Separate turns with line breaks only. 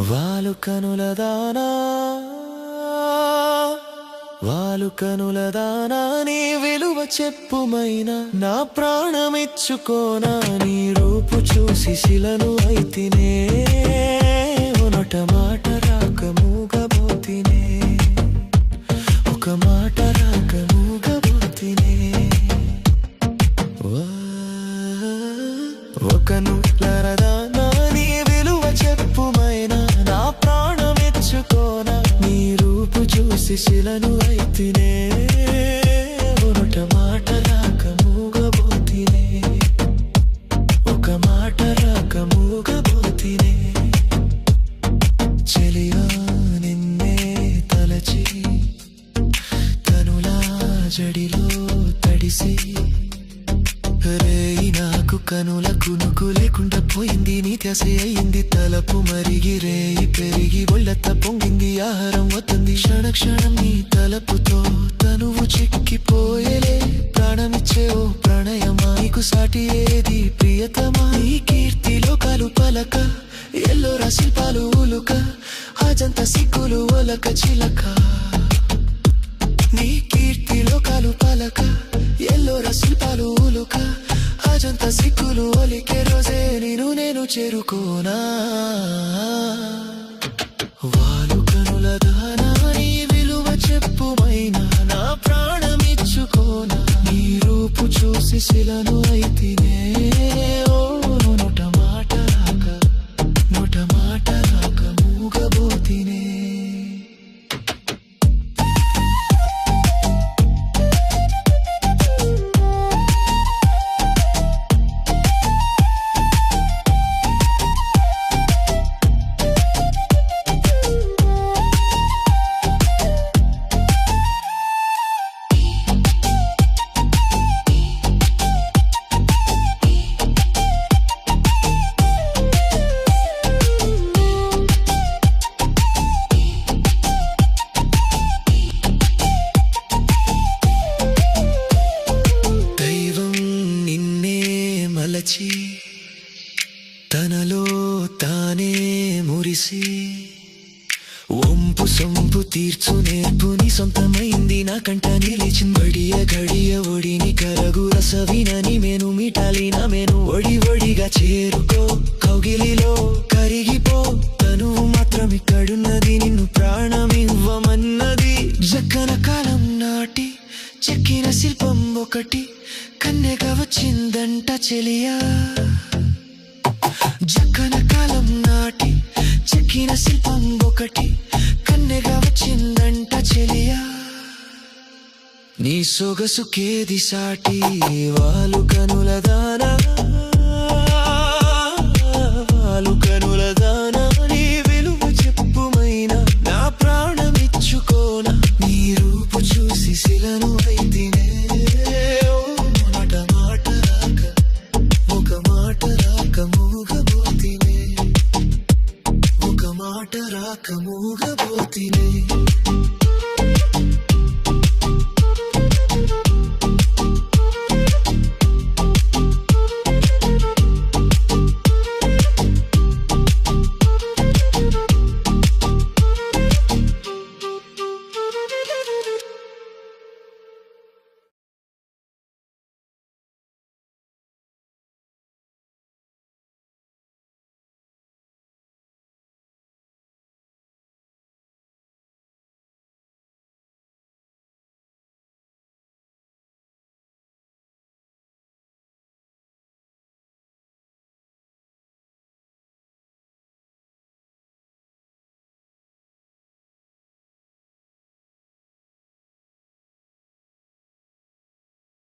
వాలు కనులదానా వాలు కనులదానా నీ విలువ చెప్పుమైనా నా ప్రాణమిచ్చుకోనా నీ రూపు చూసి శిలను అయితినే ఒనట మాట రాక మూగబోతినే ఒక మాట రాక మూగబోతినే ఒక నులరదానా నీ విలువ చెప్పుమైనా నా ప్రాణమిచ్చుకోనా నీ రూపు చూసి శిలను అయితినే ఒనట మాట రాక మూగబోతినే ఒక మాట రాక మూగబోతినే చెలియా నిన్నే తలచి తనులా జడిలో తడిసి రేయి నాకు కనుల కునుకు లేకుండా పోయింది నీ త్యాసే అయింది తలపు మరిగి రేయి పెరిగి ఒళ్ళత పొంగింది ఆహారం వస్తుంది క్షణ క్షణం నీ తలపుతో తనువు చిక్కిపోయేలే ప్రాణమిచ్చే ఓ ప్రణయమా నీకు సాటి ఏది ప్రియతమా నీ కీర్తిలో కాలు పలక ఎల్లోరా శిల్పాలు ఉలుక అజంత సిగ్గులు ఒలక చిలక నీ కీర్తిలో కాలు పలక ఎల్లోరా శిల్పాలు ఉలుక అజంత సిగ్గులు ఒలికే రోజే నేను చేరుకోనా వాలు కనులదానా నీ విలువ చెప్పుమైనా నా ప్రాణమిచ్చుకోనా నీ రూపు చూసి శిలను అయితినే ఓ నోట మాట రాక మూగబోతినే తనలో తానే మురిసి వంపు సొంపు తీర్చు నేర్పుని సొంతమైంది నా కంట నిలిచిన గడియ గడియ ఒడిని కరగు రసవినని మేను మిటాలి నా మేను ఒడి ఒడిగా చేరుకో కౌగిలిలో కరిగిపో తనువు మాత్రం ఇక్కడున్నది నిన్ను ప్రాణమివ్వమన్నది జక్కన కాలం నాటి చెక్కిన శిల్పం ఒకటి కన్నెగా వచ్చిందంట చెలియా జక్కన కాలం నాటి చెక్కిన శిల్పం ఒకటి కన్నెగా వచ్చిందంట చెలియా నీ సొగసుకేది సాటి వాలు కనులదానా వాలు కనులదానా నీ విలువ చెప్పుమైనా నా ప్రాణమిచ్చుకోనా నీ రూపు చూసి శిలను అయితినే